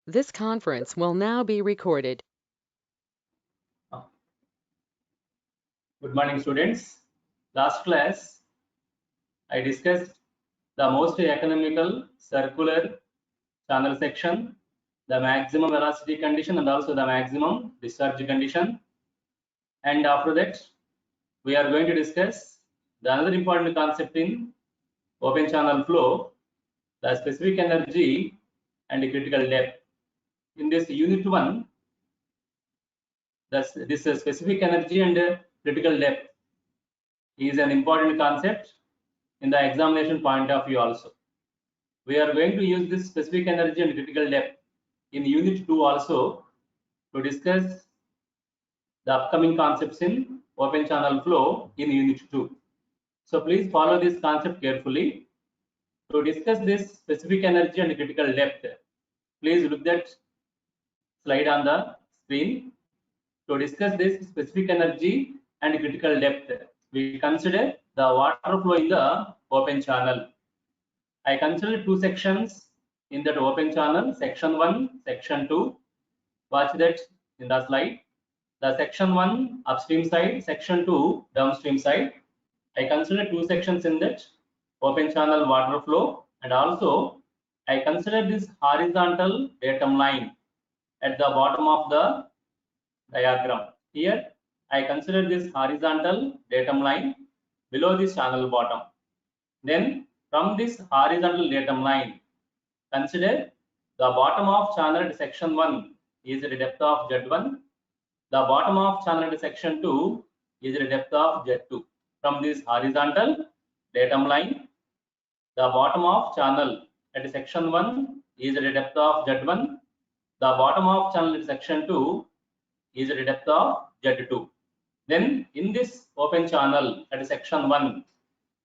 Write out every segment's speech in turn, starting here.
This conference will now be recorded. Good morning, students. Last class, I discussed the most economical circular channel section, the maximum velocity condition, and also the maximum discharge condition. And after that, we are going to discuss the another important concept in open channel flow, the specific energy and critical depth. In this unit 1, this specific energy and critical depth is an important concept in the examination point of view also. We are going to use this specific energy and critical depth in unit 2 also to discuss the upcoming concepts in open channel flow in unit 2. So please follow this concept carefully. To discuss this specific energy and critical depth, please look at slide on the screen. To discuss this specific energy and critical depth, we consider the water flow in the open channel. I consider two sections in that open channel, section 1, section 2. Watch that in the slide. The section 1 upstream side, section 2 downstream side. I consider two sections in that open channel water flow, and also I consider this horizontal datum line at the bottom of the diagram. Here I consider this horizontal datum line below this channel bottom. Then from this horizontal datum line, consider the bottom of channel at section 1 is the depth of Z1. The bottom of channel at section 2 is the depth of Z2. From this horizontal datum line, the bottom of channel at section 1 is the depth of Z1. The bottom of channel at section 2 is the depth of Z2. Then in this open channel at section 1,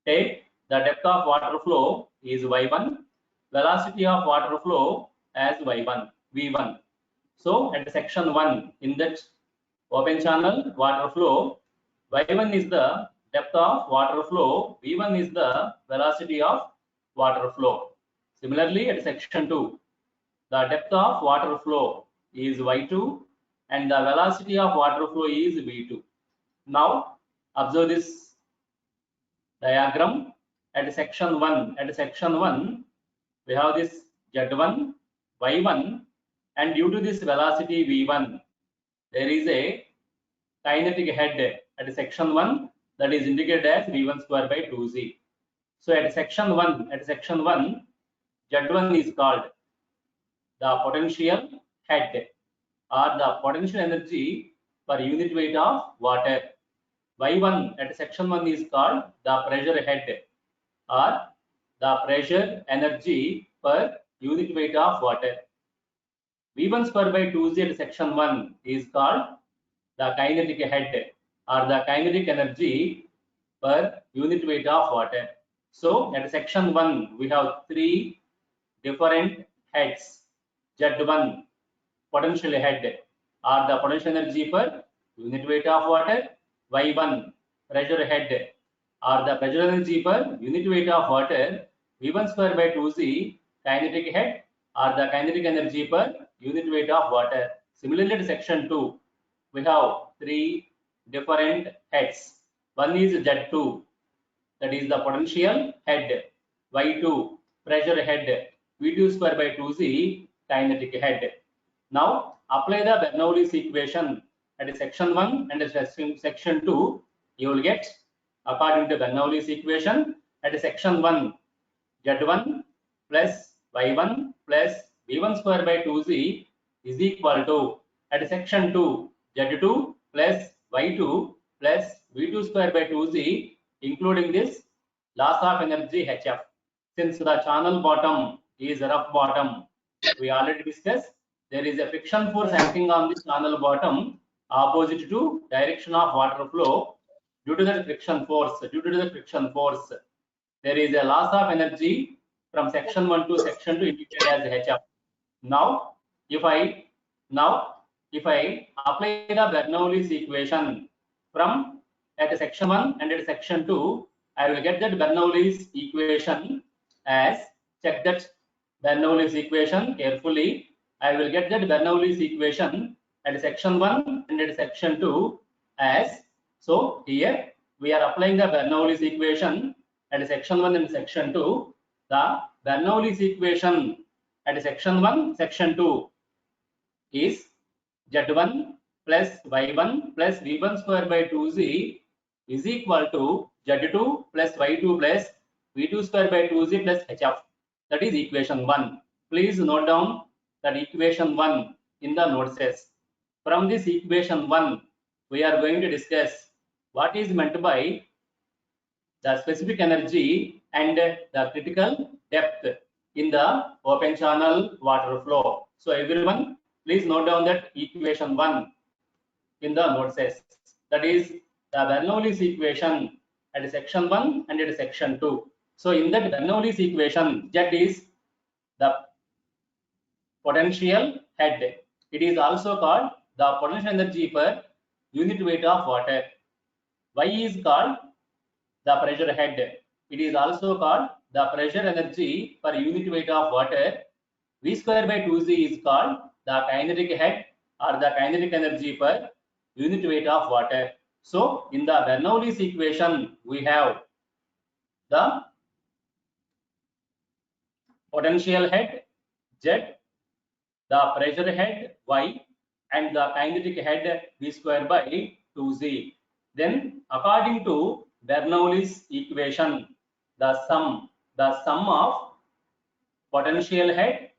take the depth of water flow is Y1, velocity of water flow as Y1, V1. So at section 1 in that open channel water flow, Y1 is the depth of water flow, V1 is the velocity of water flow. Similarly at section 2, the depth of water flow is Y2 and the velocity of water flow is V2. Now observe this diagram at section 1. At section 1, we have this Z1, Y1, and due to this velocity V1, there is a kinetic head at section 1 that is indicated as V1 square by 2Z. So at section 1, Z1 is called the potential head or the potential energy per unit weight of water. Y1 at section 1 is called the pressure head or the pressure energy per unit weight of water. V1 square by 2Z at section 1 is called the kinetic head or the kinetic energy per unit weight of water. So at section 1, we have three different heads. Z1 potential head or the potential energy per unit weight of water. Y1 pressure head or the pressure energy per unit weight of water. V1 square by 2Z kinetic head or the kinetic energy per unit weight of water. Similarly at section 2, we have three different heads. One is Z2, that is the potential head. Y2 pressure head. V2 square by 2Z kinetic head. Now apply the Bernoulli's equation at section 1 and section 2. You will get, according to Bernoulli's equation, at section 1 Z1 plus Y1 plus V1 square by 2Z is equal to, at section 2, Z2 plus Y2 plus V2 square by 2Z, including this loss of energy HF. Since the channel bottom is rough bottom, we already discussed, there is a friction force acting on the channel bottom opposite to direction of water flow. Due to the friction force, there is a loss of energy from section 1 to section 2 indicated as HF. Now if I apply the Bernoulli's equation from at section 1 and at section 2, I will get that Bernoulli's equation as, check that Bernoulli's equation carefully. I will get that Bernoulli's equation at section 1 and at section 2 as, so here we are applying the Bernoulli's equation at section 1 and section 2. The Bernoulli's equation at section 1, section 2 is Z1 plus Y1 plus V1 square by 2Z is equal to Z2 plus Y2 plus V2 square by 2Z plus HF. That is equation 1. Please note down that equation 1 in the notes. From this equation 1, we are going to discuss what is meant by the specific energy and the critical depth in the open channel water flow. So everyone, please note down that equation 1 in the notes. That is the Bernoulli's equation at section 1 and at section 2. So in that Bernoulli's equation, Z is the potential head. It is also called the potential energy per unit weight of water. Y is called the pressure head. It is also called the pressure energy per unit weight of water. V square by 2Z is called the kinetic head or the kinetic energy per unit weight of water. So in the Bernoulli's equation, we have the potential head Z, the pressure head Y, and the kinetic head V square by 2Z. Then according to Bernoulli's equation, the sum of potential head,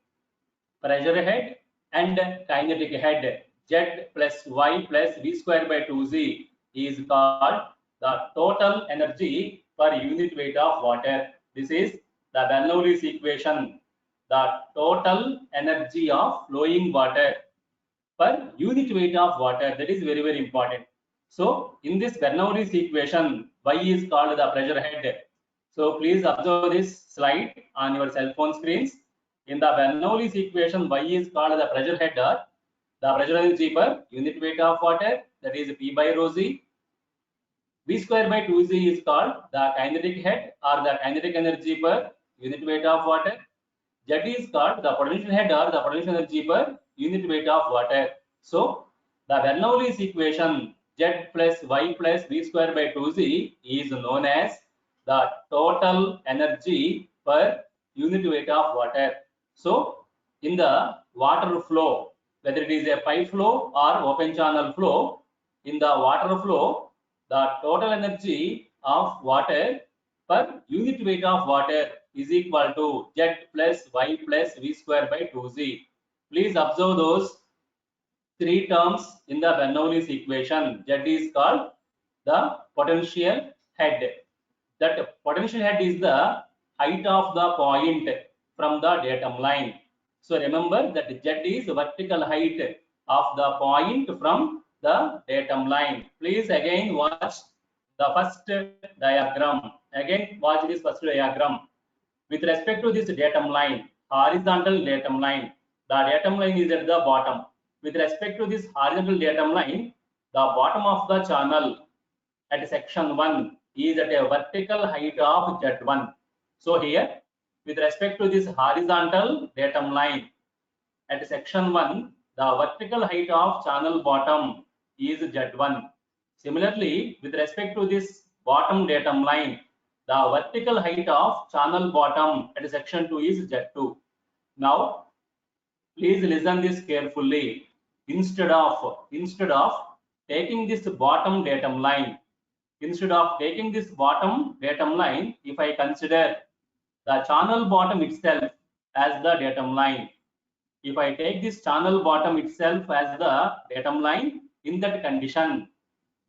pressure head, and kinetic head Z plus Y plus V square by 2Z is called the total energy per unit weight of water. This is the Bernoulli's equation, the total energy of flowing water per unit weight of water. That is very, very important. So in this Bernoulli's equation, Y is called the pressure head. So please observe this slide on your cell phone screens. In the Bernoulli's equation, Y is called the pressure head or the pressure energy per unit weight of water. That is P by rho Z. V square by 2Z is called the kinetic head or the kinetic energy per unit weight of water. Z is called the potential head or the potential energy per unit weight of water. So the Bernoulli's equation Z plus Y plus V square by 2Z is known as the total energy per unit weight of water. So in the water flow, whether it is a pipe flow or open channel flow, in the water flow, the total energy of water per unit weight of water is equal to Z plus Y plus V square by 2Z. Please observe those three terms in the Bernoulli's equation. Z is called the potential head. That potential head is the height of the point from the datum line. So remember that Z is vertical height of the point from the datum line. Please again watch the first diagram. Again watch this first diagram. With respect to this datum line, horizontal datum line, the datum line is at the bottom. With respect to this horizontal datum line, the bottom of the channel at section 1 is at a vertical height of Z1. So here, with respect to this horizontal datum line at section 1, the vertical height of channel bottom is Z1. Similarly, with respect to this bottom datum line, the vertical height of channel bottom at section 2 is Z2. Now, please listen this carefully. Instead of taking this bottom datum line, if I consider the channel bottom itself as the datum line, if I take this channel bottom itself as the datum line, in that condition,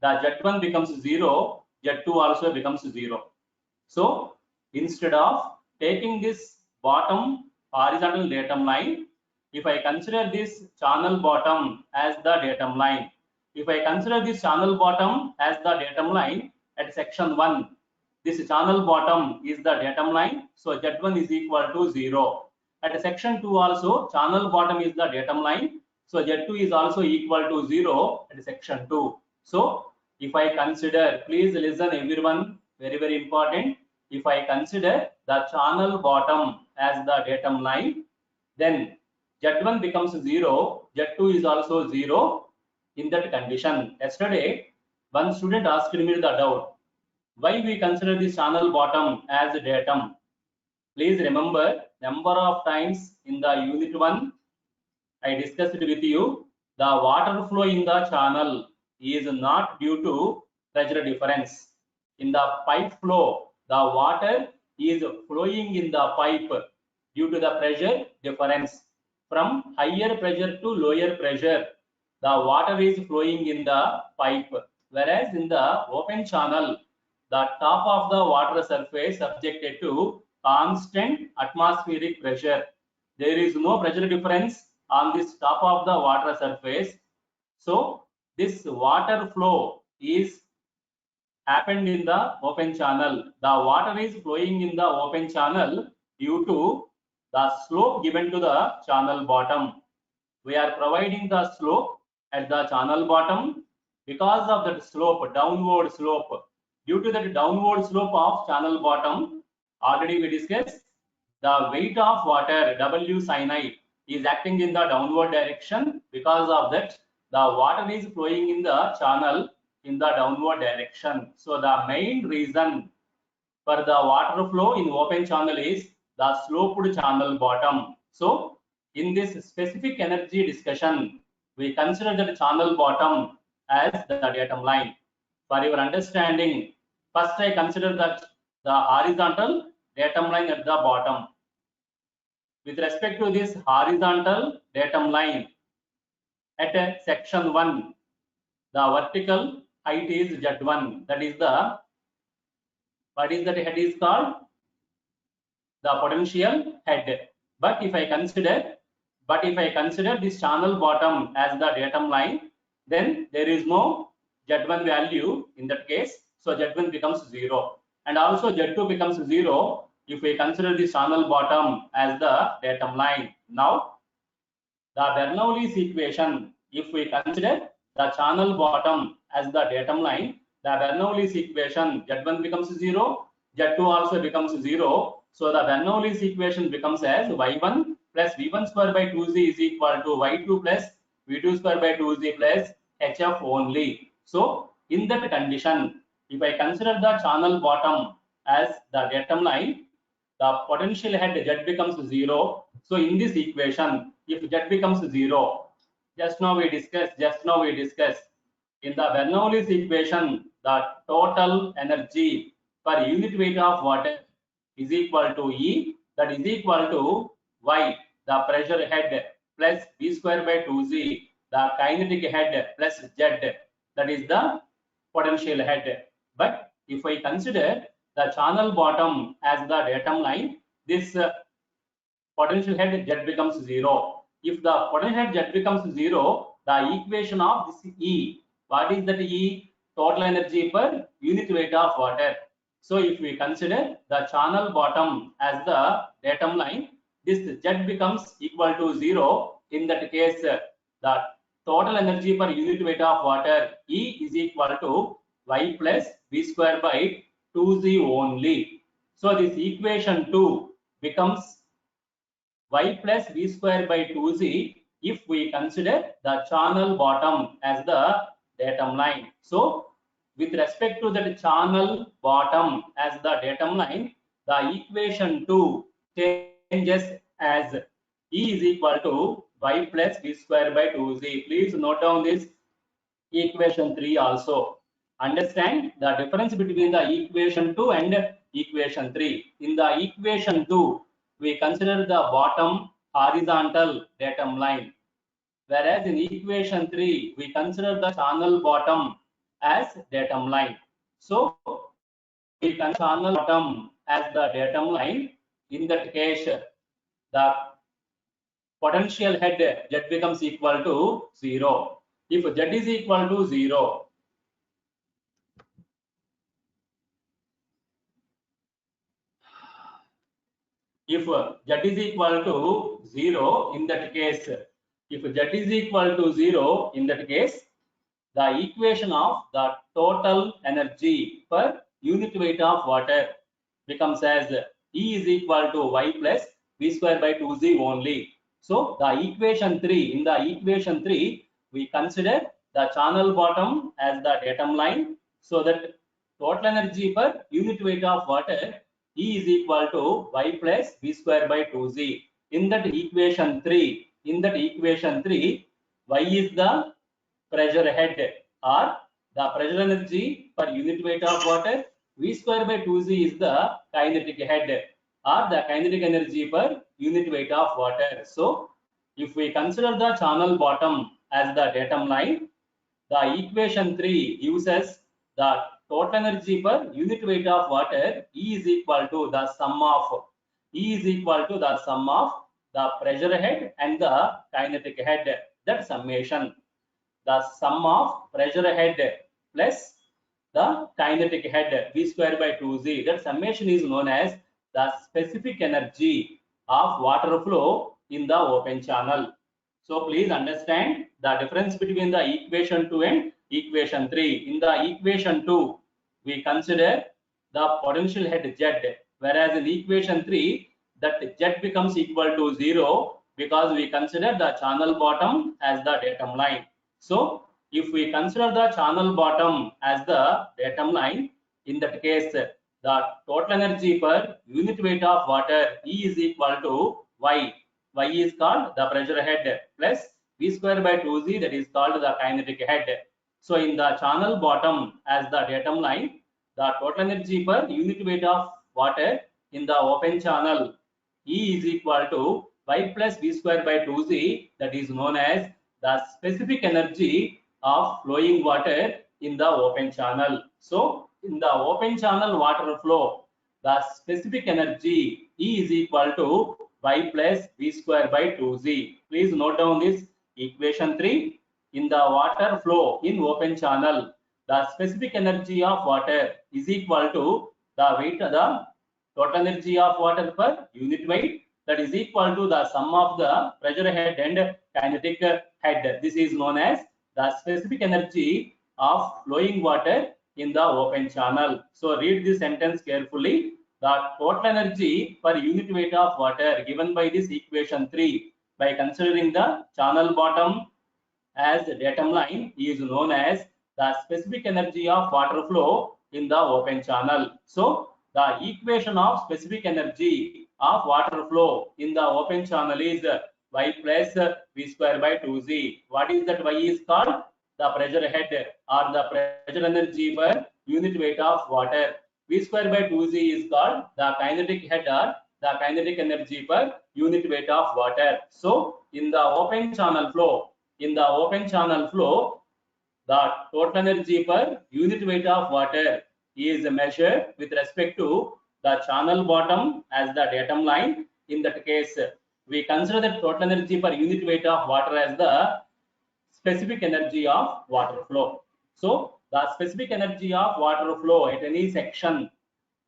the Z1 becomes 0, Z2 also becomes 0. So instead of taking this bottom horizontal datum line, if I consider this channel bottom as the datum line, if I consider this channel bottom as the datum line at section 1, this channel bottom is the datum line, so Z1 is equal to 0. At section 2 also, channel bottom is the datum line, so Z2 is also equal to 0 at section 2. So if I consider, please listen everyone, very, very important. If I consider the channel bottom as the datum line, then Z1 becomes 0, Z2 is also 0 in that condition. Yesterday, one student asked me the doubt, why we consider the channel bottom as datum? Please remember, number of times in the unit 1, I discussed with you, the water flow in the channel is not due to pressure difference. In the pipe flow, the water is flowing in the pipe due to the pressure difference. From higher pressure to lower pressure, the water is flowing in the pipe. Whereas in the open channel, the top of the water surface subjected to constant atmospheric pressure. There is no pressure difference on this top of the water surface. So this water flow is happened in the open channel. The water is flowing in the open channel due to the slope given to the channel bottom. We are providing the slope at the channel bottom. Because of that slope, downward slope, due to that downward slope of channel bottom, already we discussed, the weight of water W sin I is acting in the downward direction. Because of that, the water is flowing in the channel in the downward direction. So the main reason for the water flow in open channel is the sloped channel bottom. So in this specific energy discussion, we consider the channel bottom as the datum line. For your understanding, first I consider that the horizontal datum line at the bottom. With respect to this horizontal datum line, at section 1, the vertical height is Z1. That is the, what is that head is called? The potential head. But if I consider this channel bottom as the datum line, then there is no Z1 value in that case. So Z1 becomes 0. And also Z2 becomes 0 if we consider this channel bottom as the datum line. Now, the Bernoulli's equation, if we consider the channel bottom as the datum line, the Bernoulli's equation, Z1 becomes 0, Z2 also becomes 0. So the Bernoulli's equation becomes as Y1 plus V1 square by 2Z is equal to Y2 plus V2 square by 2Z plus HF only. So in that condition, if I consider the channel bottom as the datum line, the potential head Z becomes 0. So in this equation, if Z becomes 0, just now we discussed in the Bernoulli's equation, the total energy per unit weight of water is equal to E, that is equal to Y, the pressure head, plus V square by 2Z, the kinetic head, plus Z, that is the potential head. But if I consider the channel bottom as the datum line, this potential head Z becomes 0. If the potential head Z becomes 0, the equation of this E, what is that E? Total energy per unit weight of water. So if we consider the channel bottom as the datum line, this Z becomes equal to 0. In that case, the total energy per unit weight of water E is equal to Y plus V square by 2Z only. So this equation 2 becomes Y plus V square by 2Z if we consider the channel bottom as the datum line. So with respect to the channel bottom as the datum line, the equation 2 changes as E is equal to Y plus V square by 2Z. Please note down this equation 3 also. Understand the difference between the equation 2 and equation 3. In the equation 2, we consider the bottom horizontal datum line, whereas in equation 3, we consider the channel bottom as datum line. So we consider channel bottom as the datum line. In that case, the potential head Z becomes equal to 0. If Z is equal to 0, if Z is equal to 0, in that case, if Z is equal to 0, in that case, the equation of the total energy per unit weight of water becomes as E is equal to Y plus V square by 2Z only. So the equation 3, in the equation 3, we consider the channel bottom as the datum line, so that total energy per unit weight of water E is equal to Y plus V square by 2Z. In that equation 3, Y is the pressure head or the pressure energy per unit weight of water. V square by 2Z is the kinetic head or the kinetic energy per unit weight of water. So if we consider the channel bottom as the datum line, the equation 3 uses the total energy per unit weight of water E is equal to the sum of the pressure head and the kinetic head. That summation, the sum of pressure head plus the kinetic head V square by 2Z, that summation is known as the specific energy of water flow in the open channel. So please understand the difference between the equation 2 and equation 3. In the equation 2, we consider the potential head Z, whereas in equation 3, that Z becomes equal to 0 because we consider the channel bottom as the datum line. So if we consider the channel bottom as the datum line, in that case, the total energy per unit weight of water E is equal to Y. Y is called the pressure head plus V square by 2Z, that is called the kinetic head. So in the channel bottom as the datum line, the total energy per unit weight of water in the open channel E is equal to Y plus V square by 2Z, that is known as the specific energy of flowing water in the open channel. So in the open channel water flow, the specific energy E is equal to Y plus V square by 2Z. Please note down this equation 3. In the water flow in open channel, the specific energy of water is equal to the weight, the total energy of water per unit weight, that is equal to the sum of the pressure head and kinetic head. This is known as the specific energy of flowing water in the open channel. So read this sentence carefully. The total energy per unit weight of water given by this equation 3 by considering the channel bottom as datum line is known as the specific energy of water flow in the open channel. So the equation of specific energy of water flow in the open channel is Y plus V square by 2Z. What is that Y is called? The pressure head or the pressure energy per unit weight of water. V square by 2Z is called the kinetic head or the kinetic energy per unit weight of water. So in the open channel flow, the total energy per unit weight of water is measured with respect to the channel bottom as the datum line. In that case, we consider the total energy per unit weight of water as the specific energy of water flow. So the specific energy of water flow at any section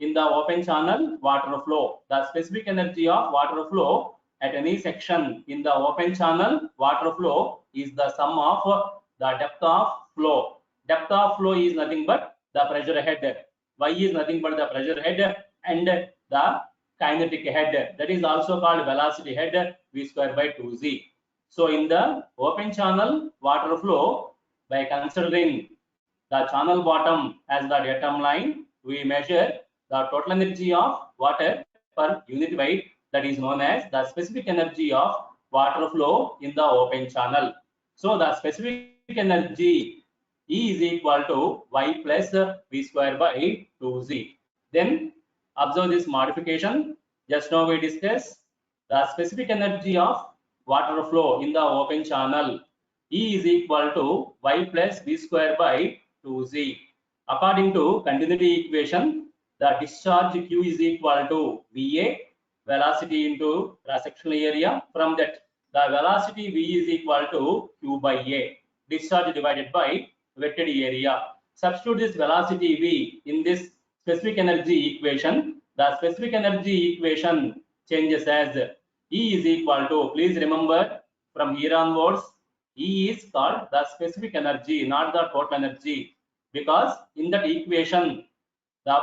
in the open channel water flow, the specific energy of water flow at any section in the open channel water flow is the sum of the depth of flow. Depth of flow is nothing but the pressure head. Y is nothing but the pressure head and the kinetic head, that is also called velocity head, V square by 2Z. So in the open channel water flow, by considering the channel bottom as the datum line, we measure the total energy of water per unit weight, that is known as the specific energy of water flow in the open channel. So the specific energy E is equal to Y plus V square by 2Z. Then observe this modification. Just now we discussed the specific energy of water flow in the open channel E is equal to Y plus V square by 2Z. According to continuity equation, the discharge Q is equal to VA, velocity into cross-sectional area. From that, the velocity V is equal to Q by A, discharge divided by wetted area. Substitute this velocity V in this specific energy equation. The specific energy equation changes as E is equal to, please remember from here onwards, E is called the specific energy, not the total energy, because in that equation, the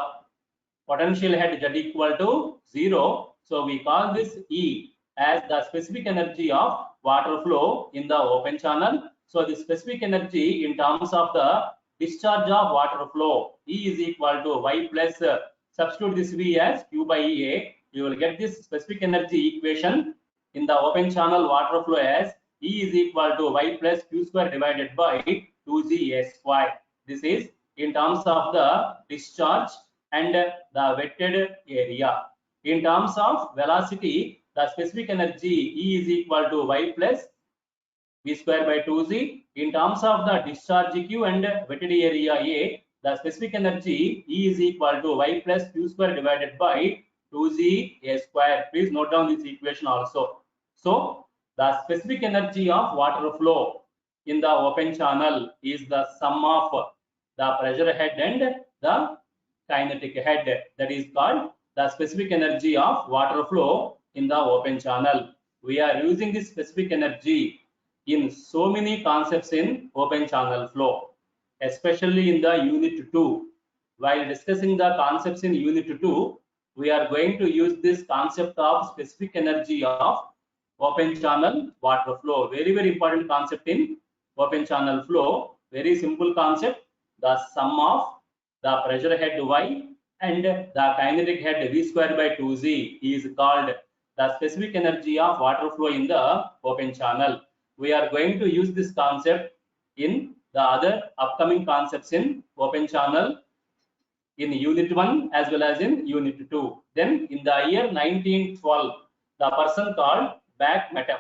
potential head Z equal to 0. So we call this E as the specific energy of water flow in the open channel. So the specific energy in terms of the discharge of water flow, E is equal to Y plus, substitute this V as Q by A. You will get this specific energy equation in the open channel water flow as E is equal to Y plus Q square divided by 2G A square. This is in terms of the discharge and the wetted area. In terms of velocity, the specific energy E is equal to Y plus V square by 2Z. In terms of the discharge Q and wetted area A, the specific energy E is equal to Y plus Q square divided by 2Z A square. Please note down this equation also. So, the specific energy of water flow in the open channel is the sum of the pressure head and the kinetic head. That is called the specific energy of water flow in the open channel. We are using this specific energy in so many concepts in open channel flow, especially in the unit 2. While discussing the concepts in unit 2, we are going to use this concept of specific energy of open channel water flow. Very, very important concept in open channel flow. Very simple concept. The sum of the pressure head Y and the kinetic head V square by 2Z is called the specific energy of water flow in the open channel. We are going to use this concept in the other upcoming concepts in open channel in unit 1 as well as in unit 2. Then in the year 1912, the person called Bach-Matev,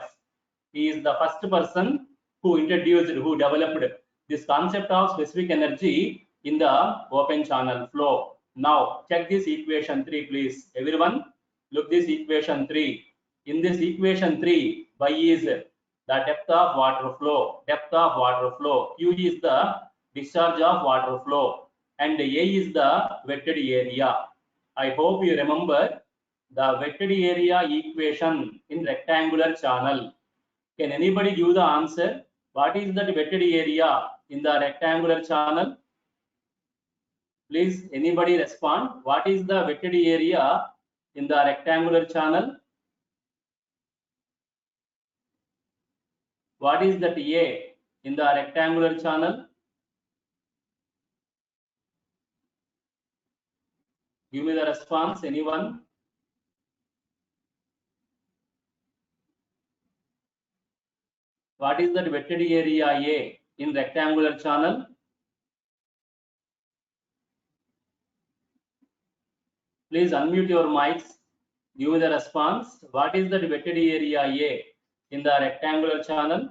he is the first person who developed this concept of specific energy in the open channel flow. Now check this equation 3, please. Everyone look this equation 3. In this equation 3, Y is the depth of water flow, Q is the discharge of water flow, and A is the wetted area. I hope you remember the wetted area equation in rectangular channel. Can anybody give the answer? What is that wetted area in the rectangular channel? Please, anybody respond. What is the wetted area in the rectangular channel? What is that A in the rectangular channel? Give me the response, anyone? What is that wetted area A in rectangular channel? Please unmute your mics. Give me the response. What is that wetted area A in the rectangular channel?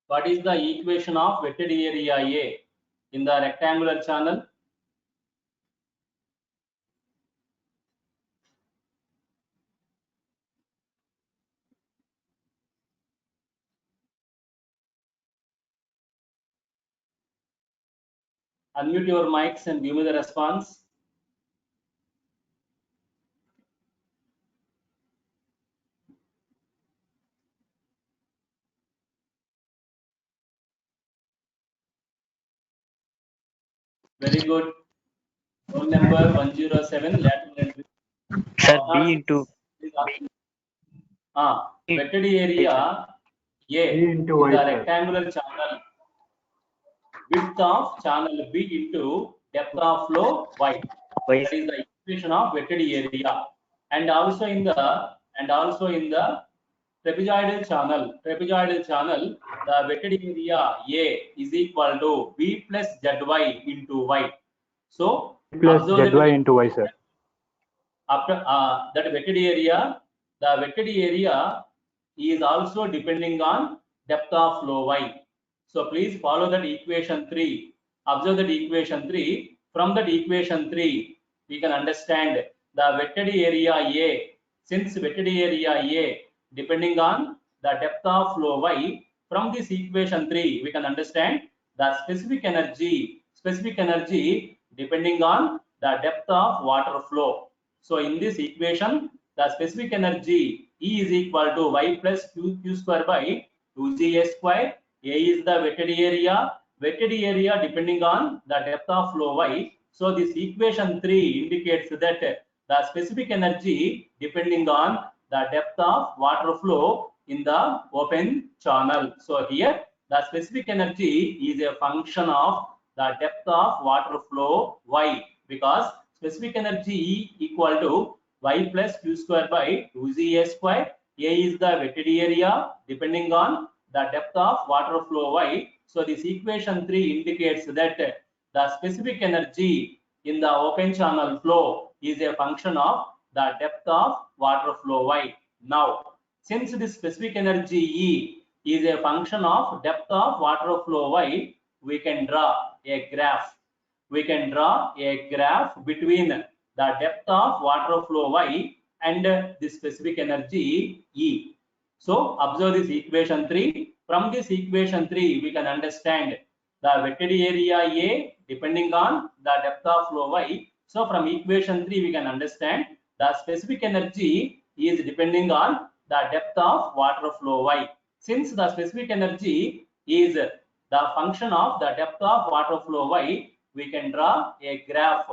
What is the equation of wetted area A in the rectangular channel? Unmute your mics and give me the response. Very good. Roll number 107, lateral entry. Sir, B into wetted area A in the rectangular channel, width of channel B into depth of flow Y. That is the equation of wetted area. And also in the trapezoidal channel, the wetted area A is equal to B plus ZY into Y. So plus ZY into Y, sir. After that wetted area, the wetted area is also depending on depth of flow Y. So please follow that equation 3. Observe that equation 3. From that equation 3, we can understand the wetted area A. Since wetted area A depending on the depth of flow Y, from this equation 3, we can understand the specific energy depending on the depth of water flow. So in this equation, the specific energy E is equal to Y plus Q square by 2Ga square. A is the wetted area. Wetted area depending on the depth of flow y. So this equation 3 indicates that the specific energy depending on the depth of water flow in the open channel. So here the specific energy is a function of the depth of water flow y, because specific energy E equal to y plus q square by 2Ga square. A is the wetted area depending on the depth of water flow y. So this equation 3 indicates that the specific energy in the open channel flow is a function of the depth of water flow y. Now, since this specific energy E is a function of depth of water flow y, we can draw a graph. We can draw a graph between the depth of water flow y and the specific energy E. So observe this equation 3. From this equation 3, we can understand the wetted area A depending on the depth of flow y. So from equation 3, we can understand the specific energy is depending on the depth of water flow y. Since the specific energy is the function of the depth of water flow y, we can draw a graph.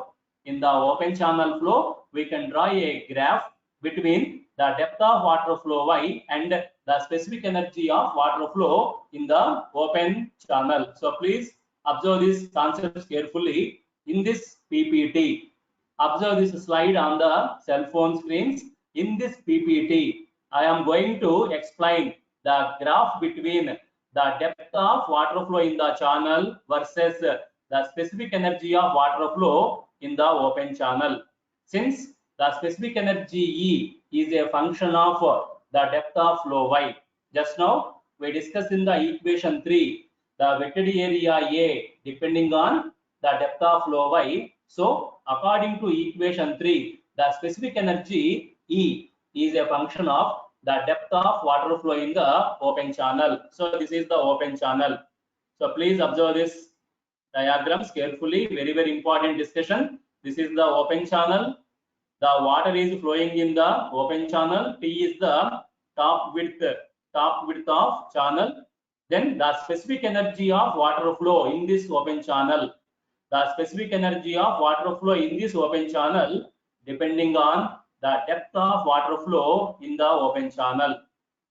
In the open channel flow, we can draw a graph between the depth of water flow y and the specific energy of water flow in the open channel. So please observe these concepts carefully in this PPT. Observe this slide on the cell phone screens. In this PPT, I am going to explain the graph between the depth of water flow in the channel versus the specific energy of water flow in the open channel. Since the specific energy E is a function of the depth of flow y. Just now we discussed in the equation 3 the wetted area A depending on the depth of flow y. So according to equation 3, the specific energy E is a function of the depth of water flow in the open channel. So this is the open channel. So please observe this diagrams carefully. Very, very important discussion. This is the open channel. The water is flowing in the open channel. T is the top width of channel. Then the specific energy of water flow in this open channel. The specific energy of water flow in this open channel depending on the depth of water flow in the open channel.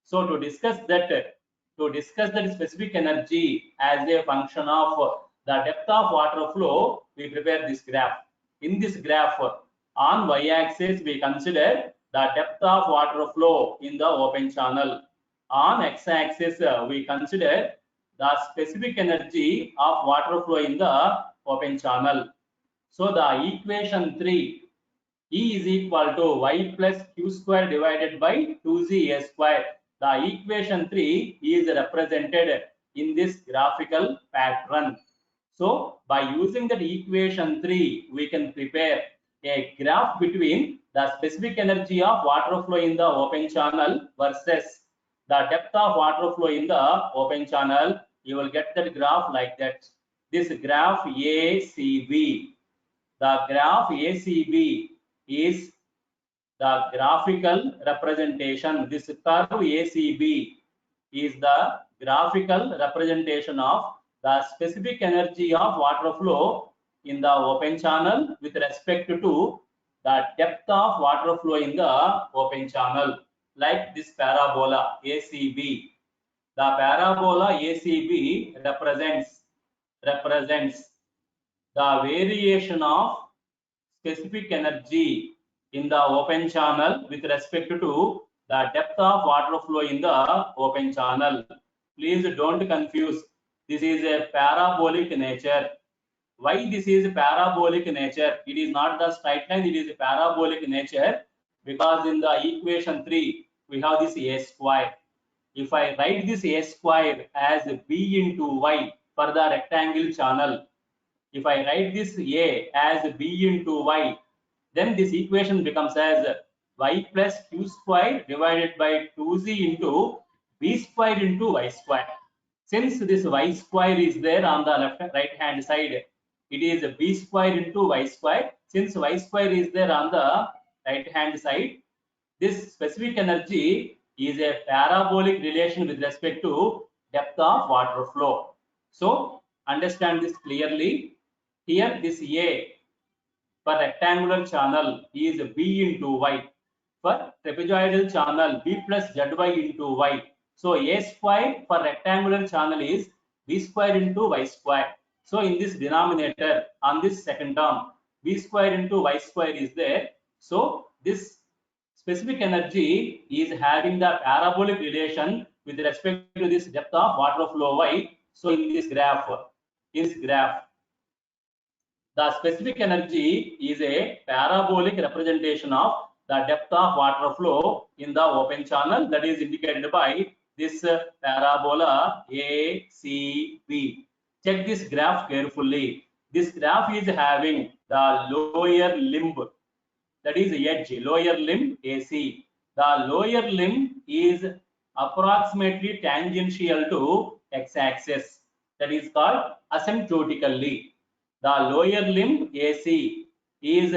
So to discuss that specific energy as a function of the depth of water flow, we prepare this graph. In this graph, on y-axis we consider the depth of water flow in the open channel. On x-axis we consider the specific energy of water flow in the open channel. So the equation 3, E is equal to y plus q square divided by 2Ga square. The equation 3 is represented in this graphical pattern. So by using that equation 3, we can prepare a graph between the specific energy of water flow in the open channel versus the depth of water flow in the open channel. You will get that graph like that. This graph ACB. The graph ACB is the graphical representation. This curve ACB is the graphical representation of the specific energy of water flow in the open channel with respect to the depth of water flow in the open channel, like this parabola ACB. The parabola ACB represents the variation of specific energy in the open channel with respect to the depth of water flow in the open channel. Please don't confuse. This is a parabolic nature. Why this is parabolic nature? It is not the straight line, it is a parabolic nature because in the equation 3 we have this a square. If I write this a square as b into y for the rectangle channel, if I write this a as b into y, then this equation becomes as y plus q square divided by 2z into b square into y square. Since this y square is there on the right hand side, it is b square into y square. Since y square is there on the right hand side, this specific energy is a parabolic relation with respect to depth of water flow. So understand this clearly. Here this A for rectangular channel is B into Y. For trapezoidal channel, B plus ZY into Y. So A square for rectangular channel is B square into Y square. So in this denominator, on this second term, B square into Y square is there. So this specific energy is having the parabolic relation with respect to this depth of water flow Y. So in this graph, the specific energy is a parabolic representation of the depth of water flow in the open channel, that is indicated by this parabola ACB. Check this graph carefully. This graph is having the lower limb, that is edge, lower limb AC. The lower limb is approximately tangential to x-axis, that is called asymptotically. The lower limb AC is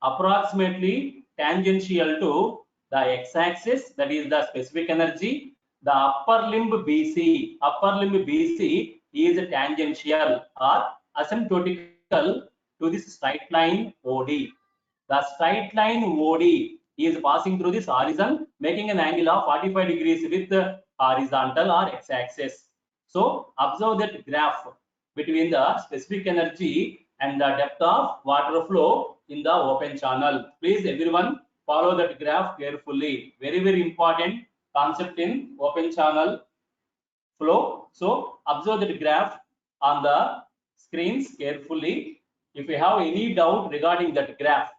approximately tangential to the x-axis, that is the specific energy. The upper limb BC is tangential or asymptotical to this straight line OD. The straight line OD is passing through this horizon, making an angle of 45 degrees with the horizontal or x-axis. So observe that graph between the specific energy and the depth of water flow in the open channel. Please everyone follow that graph carefully. Very, very important concept in open channel flow. So observe that graph on the screens carefully. If you have any doubt regarding that graph,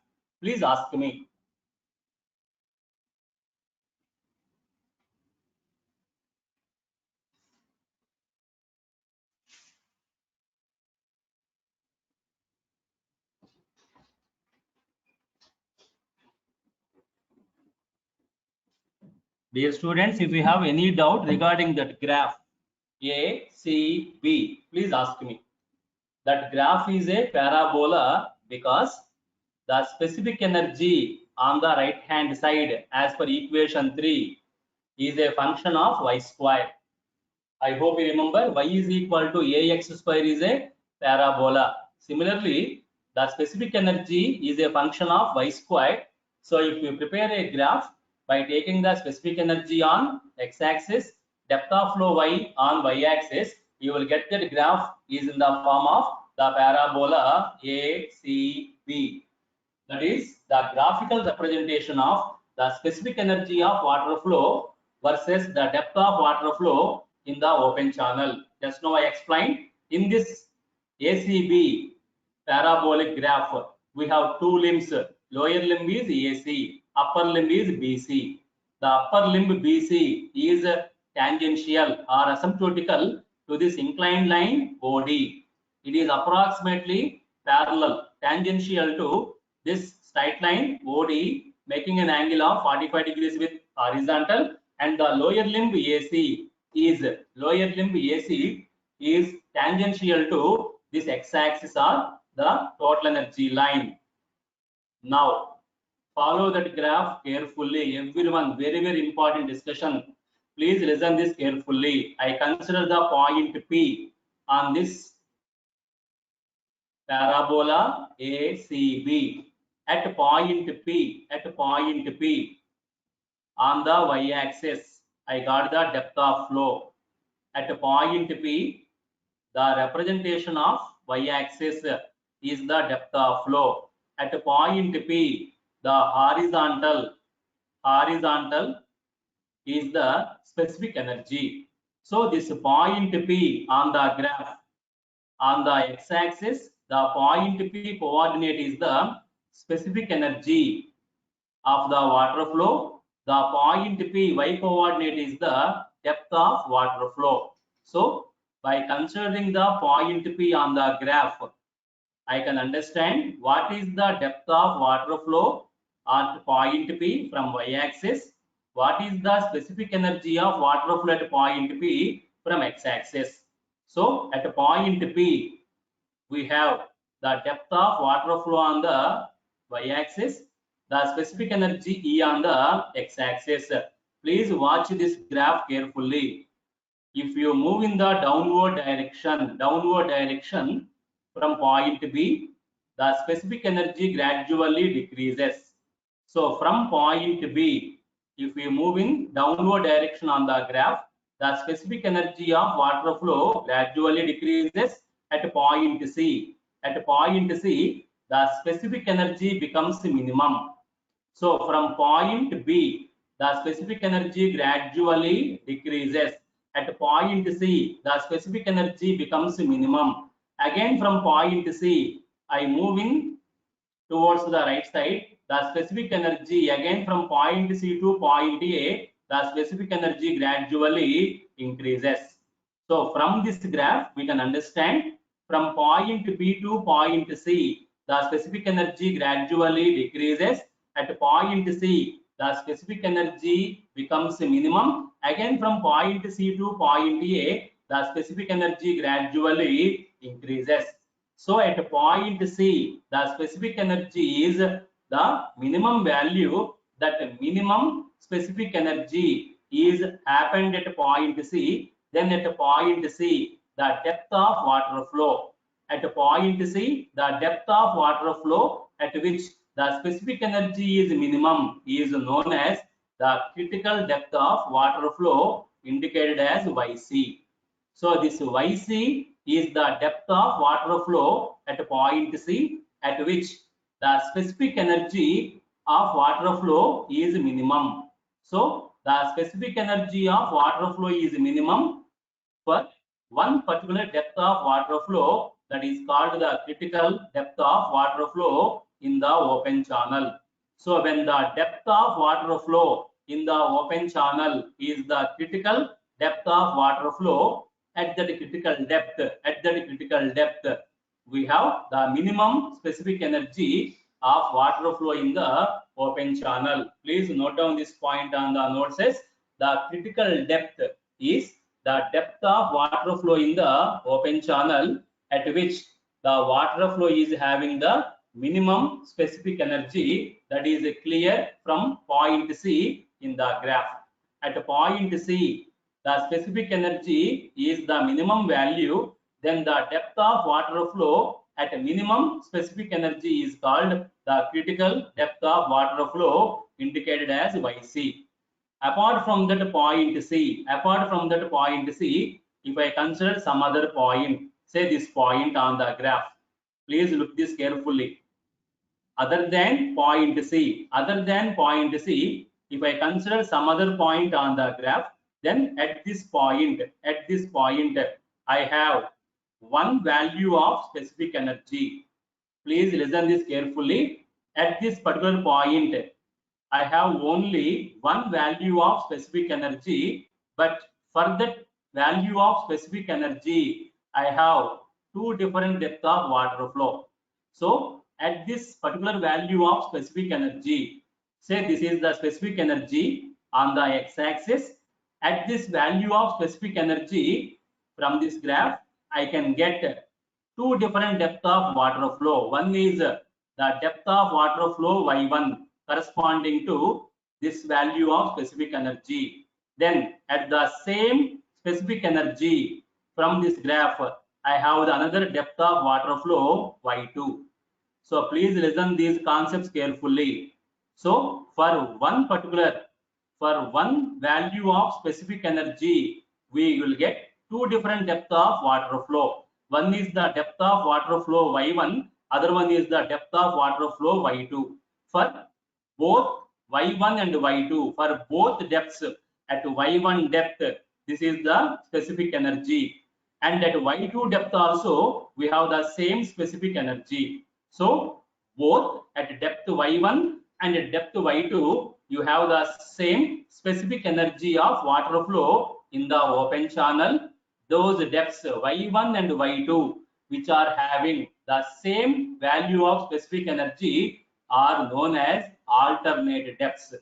please ask me. Dear students, if you have any doubt regarding that graph A, C, B, please ask me. That graph is a parabola because the specific energy on the right hand side as per equation 3 is a function of y square. I hope you remember y is equal to ax square is a parabola. Similarly, the specific energy is a function of y square. So if you prepare a graph by taking the specific energy on x-axis, depth of flow y on y-axis, you will get that graph is in the form of the parabola ACB. That is the graphical representation of the specific energy of water flow versus the depth of water flow in the open channel. Just now I explained in this ACB parabolic graph, we have two limbs. Lower limb is AC, upper limb is BC. The upper limb BC is tangential or asymptotical to this inclined line OD. It is approximately parallel, tangential to this straight line OD, making an angle of 45 degrees with horizontal, and the lower limb AC is tangential to this x-axis or the total energy line. Now follow that graph carefully, everyone. Very, very important discussion. Please listen this carefully. I consider the point P on this parabola ACB. At point P on the y-axis, I got the depth of flow. At point P, the representation of y-axis is the depth of flow. At point P, the horizontal is the specific energy. So this point P on the graph, on the x-axis, the point P coordinate is the specific energy of the water flow. The point P y coordinate is the depth of water flow. So by considering the point P on the graph, I can understand what is the depth of water flow at point P from y-axis. What is the specific energy of water flow at point P from x-axis. So at point P, we have the depth of water flow on the y-axis, the specific energy E on the x-axis. Please watch this graph carefully. If you move in the downward direction from point B, the specific energy gradually decreases. So from point B, if we move in downward direction on the graph, the specific energy of water flow gradually decreases at point C. At point C, the specific energy becomes minimum. So from point B, the specific energy gradually decreases. At point C, the specific energy becomes minimum. Again from point C, I move in towards the right side. The specific energy again from point C to point A, the specific energy gradually increases. So from this graph, we can understand from point B to point C, the specific energy gradually decreases. At point C, the specific energy becomes minimum. Again from point C to point A, the specific energy gradually increases. So at point C, the specific energy is the minimum value. That minimum specific energy is happened at point C. Then at point C, the depth of water flow. At point C, the depth of water flow at which the specific energy is minimum is known as the critical depth of water flow, indicated as YC. So this YC is the depth of water flow at point C at which the specific energy of water flow is minimum. So the specific energy of water flow is minimum for one particular depth of water flow, that is called the critical depth of water flow in the open channel. So when the depth of water flow in the open channel is the critical depth of water flow, at that critical depth, we have the minimum specific energy of water flow in the open channel. Please note down this point on the note. Says the critical depth is the depth of water flow in the open channel at which the water flow is having the minimum specific energy. That is clear from point C in the graph. At point C, the specific energy is the minimum value. Then the depth of water flow at a minimum specific energy is called the critical depth of water flow, indicated as YC. Apart from that point C, if I consider some other point, say this point on the graph, please look this carefully. Other than point C, if I consider some other point on the graph, then at this point, I have one value of specific energy. Please listen this carefully. At this particular point, I have only one value of specific energy, but for that value of specific energy, I have two different depths of water flow. So at this particular value of specific energy, say this is the specific energy on the x-axis. At this value of specific energy, from this graph, I can get two different depths of water flow. One is the depth of water flow Y1, corresponding to this value of specific energy. Then at the same specific energy, from this graph, I have another depth of water flow Y2. So please listen these concepts carefully. So for one value of specific energy, we will get two different depth of water flow. One is the depth of water flow Y1, other one is the depth of water flow Y2. For both Y1 and Y2, for both depths, at Y1 depth, this is the specific energy, and at Y2 depth also we have the same specific energy. So both at depth Y1 and at depth Y2, you have the same specific energy of water flow in the open channel. Those depths Y1 and Y2 which are having the same value of specific energy are known as alternate depths.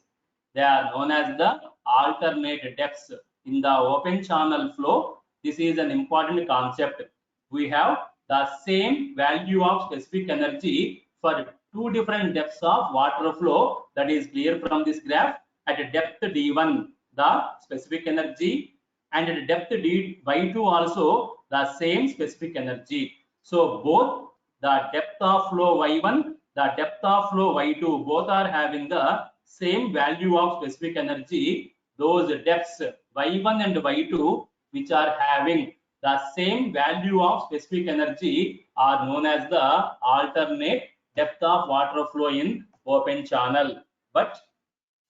They are known as the alternate depths in the open channel flow. This is an important concept. We have the same value of specific energy for two different depths of water flow. That is clear from this graph. At depth D1, the specific energy, and at depth y2 also the same specific energy. So both the depth of flow y1, the depth of flow y2, both are having the same value of specific energy. Those depths y1 and y2 which are having the same value of specific energy are known as the alternate depth of water flow in open channel. But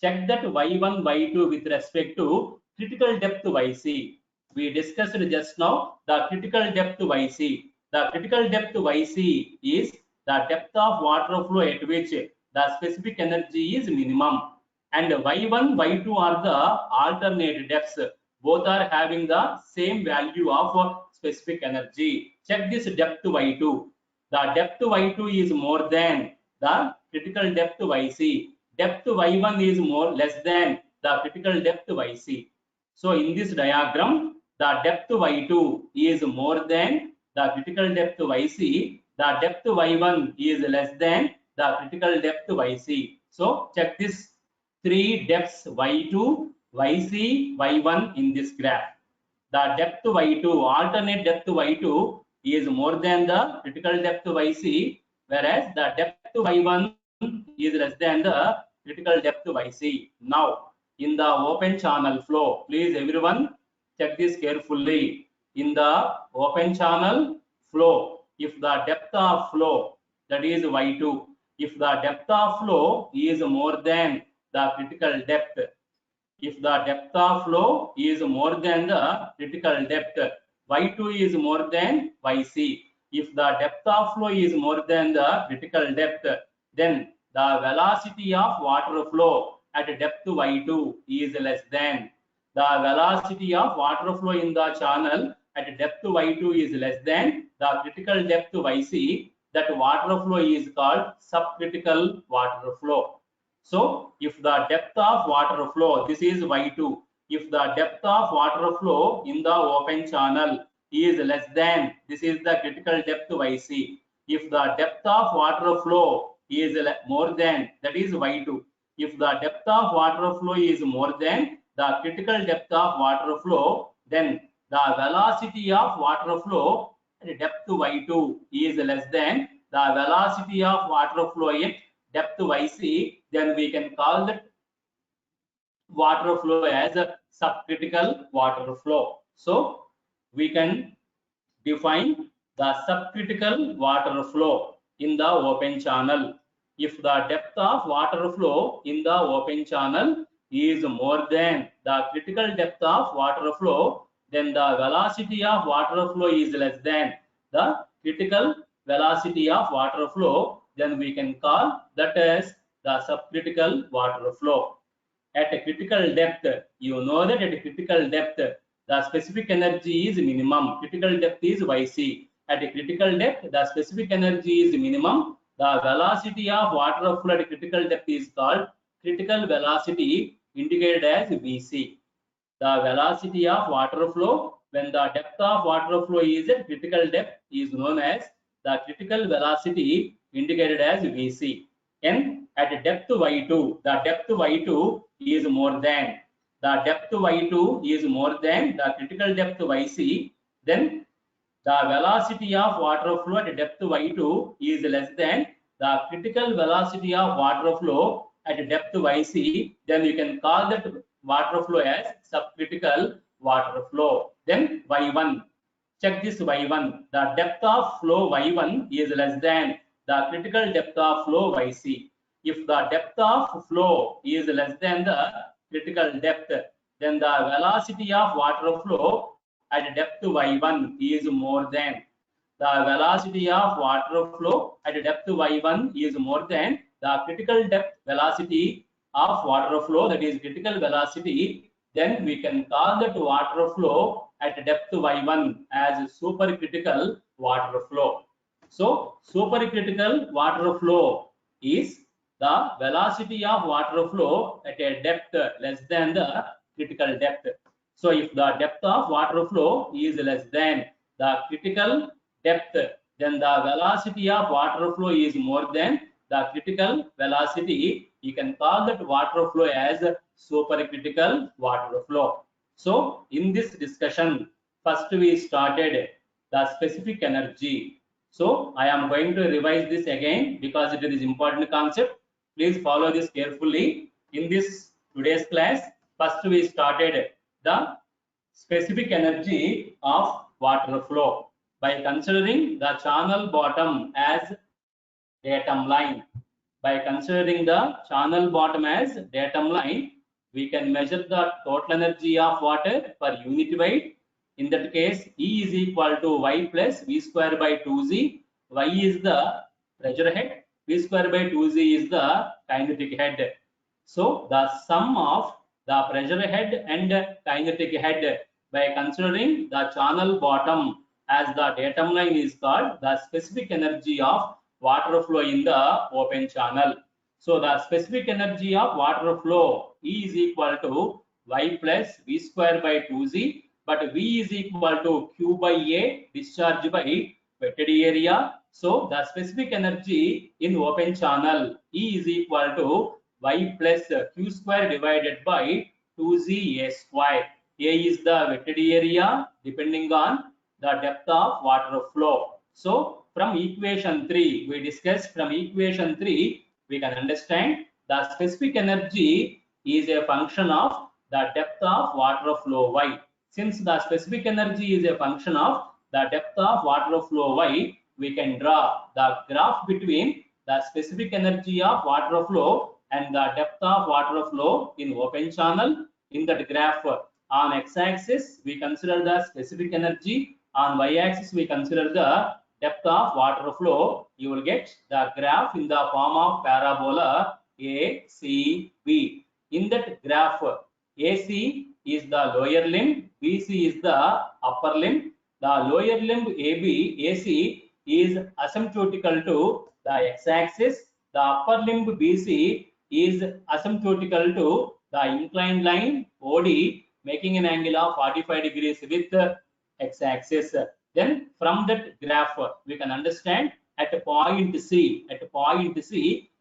check that y1, y2 with respect to critical depth yc. We discussed just now the critical depth yc. The critical depth yc is the depth of water flow at which the specific energy is minimum. And y1, y2 are the alternate depths. Both are having the same value of specific energy. Check this depth y2. The depth y2 is more than the critical depth yc. Depth y1 is less than the critical depth yc. So in this diagram, the depth y2 is more than the critical depth yc. The depth y1 is less than the critical depth yc. So check this three depths y2, yc, y1 in this graph. The depth y2, alternate depth y2 is more than the critical depth yc, whereas the depth y1 is less than the critical depth yc. Now, in the open channel flow, please everyone check this carefully. In the open channel flow, if the depth of flow, that is y2, if the depth of flow is more than the critical depth, if the depth of flow is more than the critical depth, y2 is more than yc. If the depth of flow is more than the critical depth, then the velocity of water flow at depth y2 is less than. The velocity of water flow in the channel at depth y2 is less than the critical depth yc. That water flow is called subcritical water flow. So if the depth of water flow, this is y2, if the depth of water flow in the open channel is less than, this is the critical depth yc. If the depth of water flow is more than, that is y2. If the depth of water flow is more than the critical depth of water flow, then the velocity of water flow at depth y2 is less than the velocity of water flow at depth yc. Then we can call that water flow as a subcritical water flow. So we can define the subcritical water flow in the open channel. If the depth of water flow in the open channel is more than the critical depth of water flow, then the velocity of water flow is less than the critical velocity of water flow. Then we can call that as the subcritical water flow. At a critical depth, you know that at a critical depth, the specific energy is minimum. Critical depth is yc. At a critical depth, the specific energy is minimum. The velocity of water flow at a critical depth is called critical velocity, indicated as vc. The velocity of water flow when the depth of water flow is at critical depth is known as the critical velocity, indicated as vc. And at depth y2, the depth y2 is more than, the depth y2 is more than the critical depth yc, then the velocity of water flow at depth y2 is less than the critical velocity of water flow at depth yc. Then you can call that water flow as subcritical water flow. Then y1, check this y1, the depth of flow y1 is less than the critical depth of flow yc. If the depth of flow is less than the critical depth, then the velocity of water flow at depth y1 is more than, the velocity of water flow at depth y1 is more than the critical depth velocity of water flow, that is critical velocity. Then we can call that water flow at depth y1 as supercritical water flow. So supercritical water flow is the velocity of water flow at a depth less than the critical depth. So if the depth of water flow is less than the critical depth, then the velocity of water flow is more than the critical velocity. You can call that water flow as supercritical water flow. So in this discussion, first we started the specific energy. So I am going to revise this again because it is important concept. Please follow this carefully. In this today's class, first we started the specific energy of water flow by considering the channel bottom as datum line. By considering the channel bottom as datum line, we can measure the total energy of water per unit weight. In that case, E is equal to Y plus V square by 2Z. Y is the pressure head, V square by 2Z is the kinetic head. So the sum of the pressure head and kinetic head by considering the channel bottom as the datum line is called the specific energy of water flow in the open channel. So the specific energy of water flow E is equal to Y plus V square by 2Z, but V is equal to Q by A discharge by wetted area. So the specific energy in open channel E is equal to Y plus Q square divided by 2Z A square. A is the wetted area depending on the depth of water flow. So from equation 3, we discussed from equation 3, we can understand the specific energy is a function of the depth of water flow Y. Since the specific energy is a function of the depth of water flow Y, we can draw the graph between the specific energy of water flow and the depth of water flow in open channel. In that graph, on x-axis, we consider the specific energy. On y-axis, we consider the depth of water flow. You will get the graph in the form of parabola ACB. In that graph, AC is the lower limb, BC is the upper limb. The lower limb AC is asymptotical to the x-axis. The upper limb BC is asymptotical to the inclined line OD, making an angle of 45 degrees with x-axis. Then from that graph, we can understand at a point C,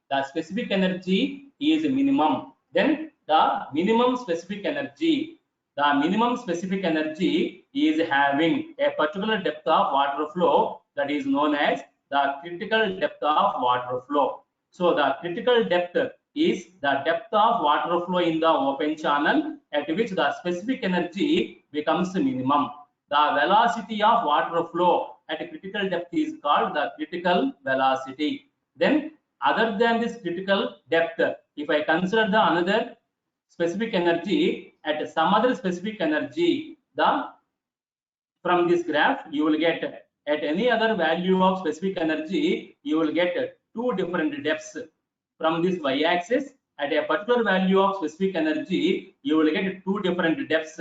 the specific energy is minimum. Then the minimum specific energy is having a particular depth of water flow that is known as the critical depth of water flow. So the critical depth is the depth of water flow in the open channel at which the specific energy becomes minimum. The velocity of water flow at a critical depth is called the critical velocity. Then other than this critical depth, if I consider the another specific energy at some other specific energy, from this graph you will get at any other value of specific energy, you will get two different depths. From this y-axis, at a particular value of specific energy, you will get two different depths.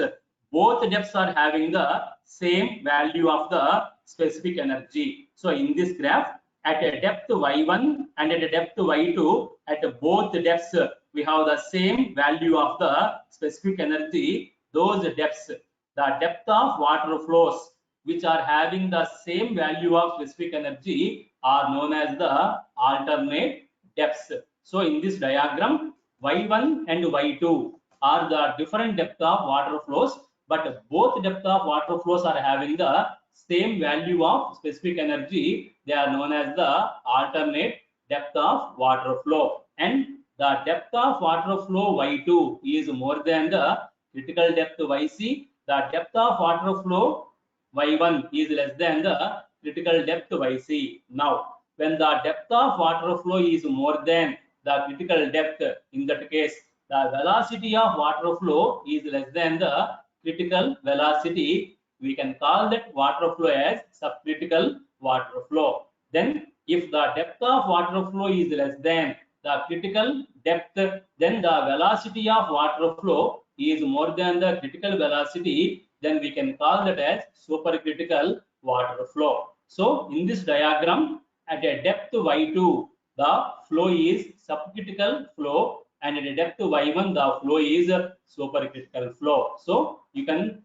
Both depths are having the same value of the specific energy. So in this graph, at a depth y1 and at a depth y2, at both depths, we have the same value of the specific energy. Those depths, the depth of water flows which are having the same value of specific energy are known as the alternate depths. So in this diagram, y1 and y2 are the different depth of water flows, but both depth of water flows are having the same value of specific energy. They are known as the alternate depth of water flow, and the depth of water flow y2 is more than the critical depth yc. The depth of water flow y1 is less than the critical depth yc. Now when the depth of water flow is more than the critical depth, in that case the velocity of water flow is less than the critical velocity. We can call that water flow as subcritical water flow. Then if the depth of water flow is less than the critical depth, then the velocity of water flow is more than the critical velocity, then we can call that as supercritical water flow. So in this diagram, at a depth y2, the flow is subcritical flow, and at a depth y1, the flow is supercritical flow. So you can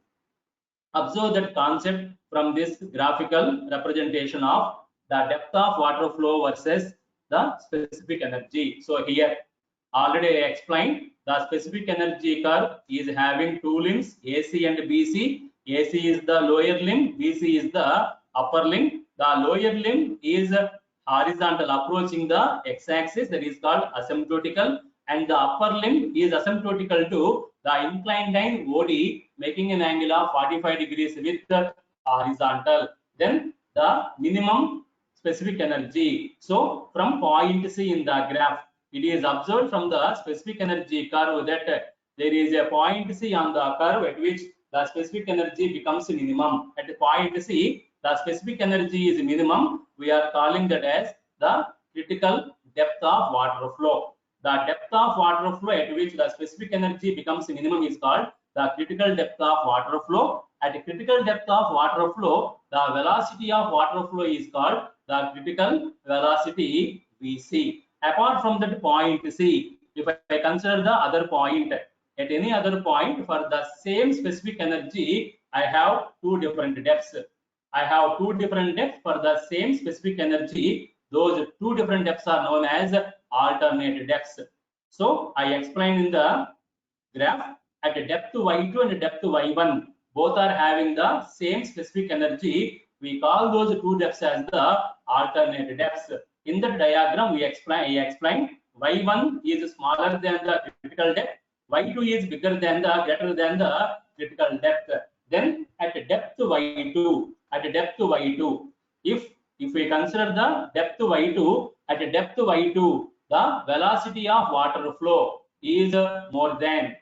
observe that concept from this graphical representation of the depth of water flow versus the specific energy. So here already I explained the specific energy curve is having two limbs, AC and BC. AC is the lower limb, BC is the upper limb. The lower limb is horizontal approaching the x-axis, that is called asymptotical, and the upper limb is asymptotical to the inclined line OD, making an angle of 45 degrees with the horizontal. Then the minimum specific energy. So from point C in the graph, it is observed from the specific energy curve that there is a point C on the curve at which the specific energy becomes minimum. At point C, the specific energy is minimum. We are calling that as the critical depth of water flow. The depth of water flow at which the specific energy becomes minimum is called the critical depth of water flow. At a critical depth of water flow, the velocity of water flow is called the critical velocity Vc. Apart from that point C, if I consider the other point, at any other point for the same specific energy, I have two different depths. I have two different depths for the same specific energy. Those two different depths are known as alternate depths. So I explained in the graph at a depth y2 and a depth y1, both are having the same specific energy. We call those two depths as the alternate depths. In the diagram, I explained y1 is smaller than the critical depth, y2 is bigger than the greater than the critical depth. Then at a depth y2, if we consider the depth y2, at a depth y2, the velocity of water flow is more than.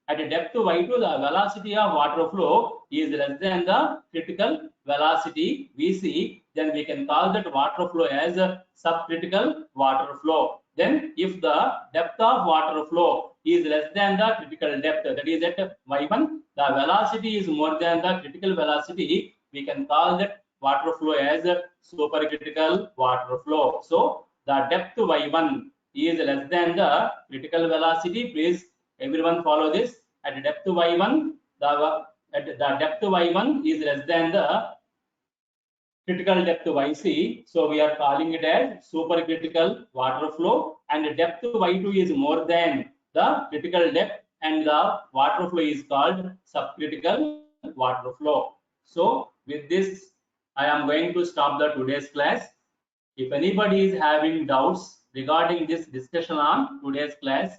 At a depth y2, the velocity of water flow is less than the critical velocity Vc. Then we can call that water flow as a subcritical water flow. Then if the depth of water flow is less than the critical depth, that is at y1, the velocity is more than the critical velocity, we can call that water flow as a supercritical water flow. So the depth y1 is less than the critical velocity. Please everyone follow this. At depth y1, the depth y1 is less than the critical depth yc. So we are calling it as supercritical water flow. And depth y2 is more than the critical depth, and the water flow is called subcritical water flow. So with this, I am going to stop the today's class. If anybody is having doubts regarding this discussion on today's class,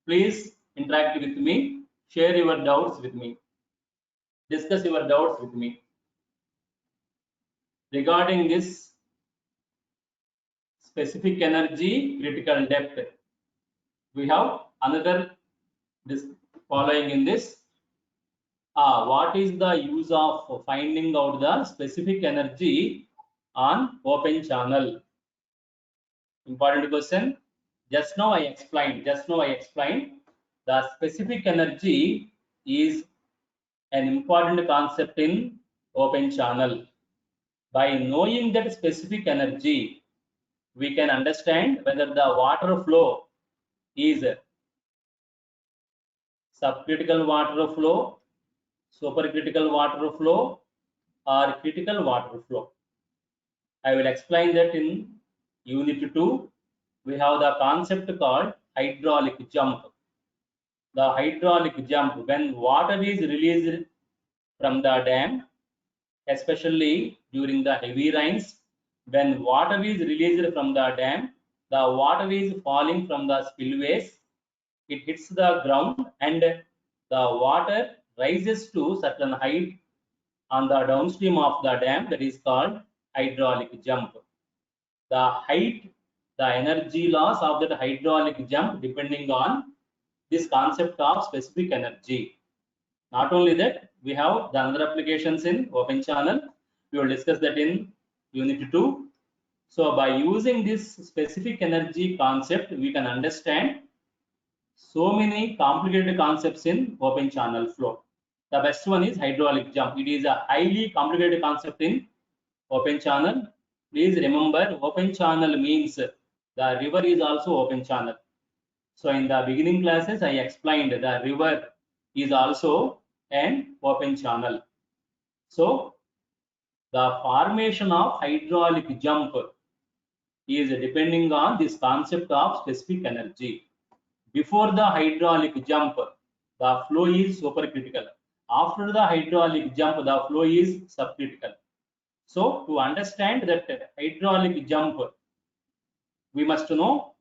please interact with me, share your doubts with me, discuss your doubts with me. Regarding this specific energy critical depth, we have another following in this. What is the use of finding out the specific energy on open channel? Important question. Just now I explained. The specific energy is an important concept in open channel. By knowing that specific energy, we can understand whether the water flow is subcritical water flow, supercritical water flow, or critical water flow. I will explain that in Unit 2. We have the concept called hydraulic jump. The hydraulic jump, when water is released from the dam, especially during the heavy rains, when water is released from the dam, the water is falling from the spillways, it hits the ground, and the water rises to certain height on the downstream of the dam, that is called hydraulic jump. The height, the energy loss of that hydraulic jump depending on this concept of specific energy. Not only that, we have the other applications in open channel. We will discuss that in Unit 2. So by using this specific energy concept, we can understand so many complicated concepts in open channel flow. The best one is hydraulic jump. It is a highly complicated concept in open channel. Please remember, open channel means the river is also open channel. So in the beginning classes, I explained the river is also an open channel. So the formation of hydraulic jump is depending on this concept of specific energy. Before the hydraulic jump, the flow is supercritical. After the hydraulic jump, the flow is subcritical. So to understand that hydraulic jump, we must know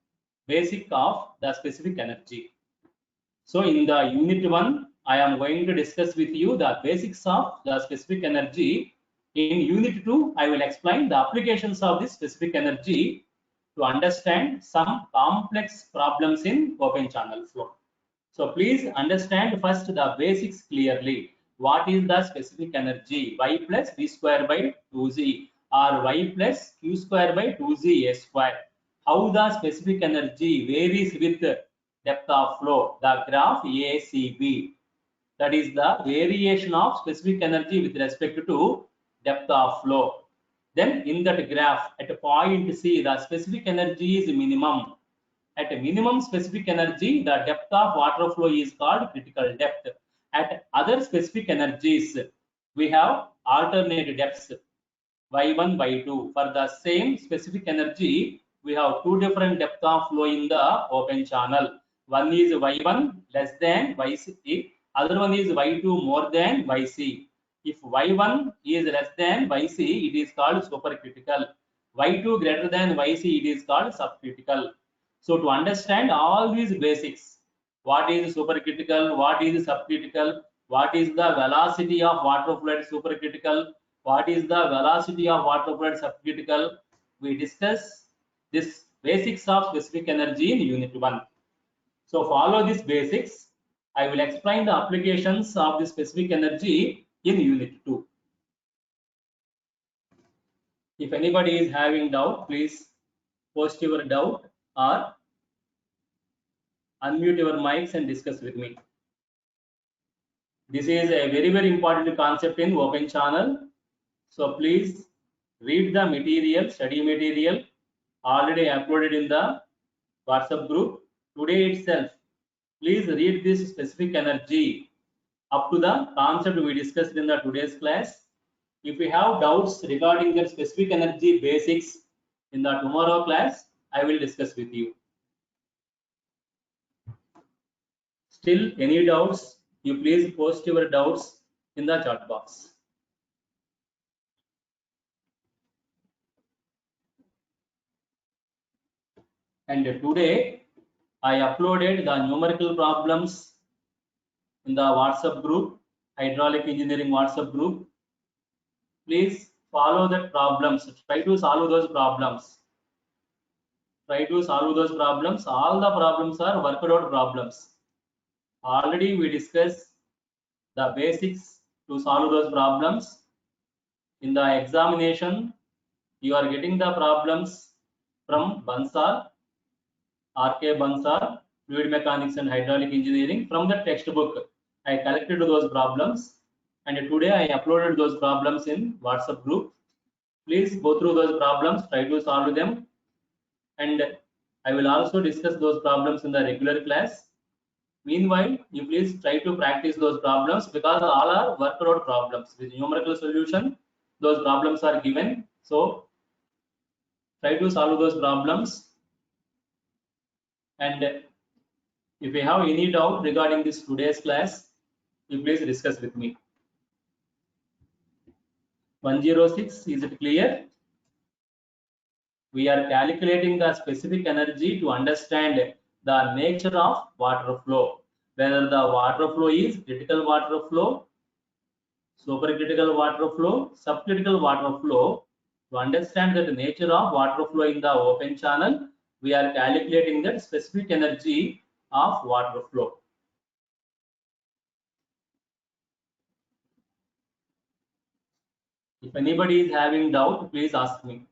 basic of the specific energy. So in the unit 1, I am going to discuss with you the basics of the specific energy. In unit 2, I will explain the applications of this specific energy to understand some complex problems in open channel flow. So please understand first the basics clearly. What is the specific energy? Y plus V square by 2Z or Y plus Q square by 2Z A square. How the specific energy varies with depth of flow. The graph ACB. That is the variation of specific energy with respect to depth of flow. Then in that graph at point C, the specific energy is minimum. At a minimum specific energy, the depth of water flow is called critical depth. At other specific energies, we have alternate depths, y1, y2. For the same specific energy, we have two different depth of flow in the open channel. One is y1 less than yc, other one is y2 more than yc. If y1 is less than yc, it is called supercritical. Y2 greater than yc, it is called subcritical. So to understand all these basics, what is supercritical, what is subcritical, what is the velocity of water flow at supercritical, what is the velocity of water flow at subcritical, we discuss this basics of specific energy in unit 1. So follow these basics. I will explain the applications of the specific energy in unit 2. If anybody is having doubt, please post your doubt or unmute your mics and discuss with me. This is a very important concept in open channel. So please read the material, study material already uploaded in the WhatsApp group. Today itself, please read this specific energy up to the concept we discussed in the today's class. If you have doubts regarding the specific energy basics in the tomorrow class, I will discuss with you. Still any doubts, you please post your doubts in the chat box. And today I uploaded the numerical problems in the WhatsApp group, hydraulic engineering WhatsApp group. Please follow the problems. Try to solve those problems. Try to solve those problems. All the problems are worked out problems. Already we discussed the basics to solve those problems. In the examination, you are getting the problems from Bansal, RK Bansal, Fluid Mechanics and Hydraulic Engineering. From the textbook, I collected those problems and today I uploaded those problems in WhatsApp group. Please go through those problems, try to solve them, and I will also discuss those problems in the regular class. Meanwhile, you please try to practice those problems because all are worked out problems. With numerical solution, those problems are given. So try to solve those problems. And if you have any doubt regarding this today's class, you please discuss with me. 106, is it clear? We are calculating the specific energy to understand the nature of water flow, whether the water flow is critical water flow, supercritical water flow, subcritical water flow. To understand the nature of water flow in the open channel, we are calculating the specific energy of water flow. If anybody is having doubt, please ask me.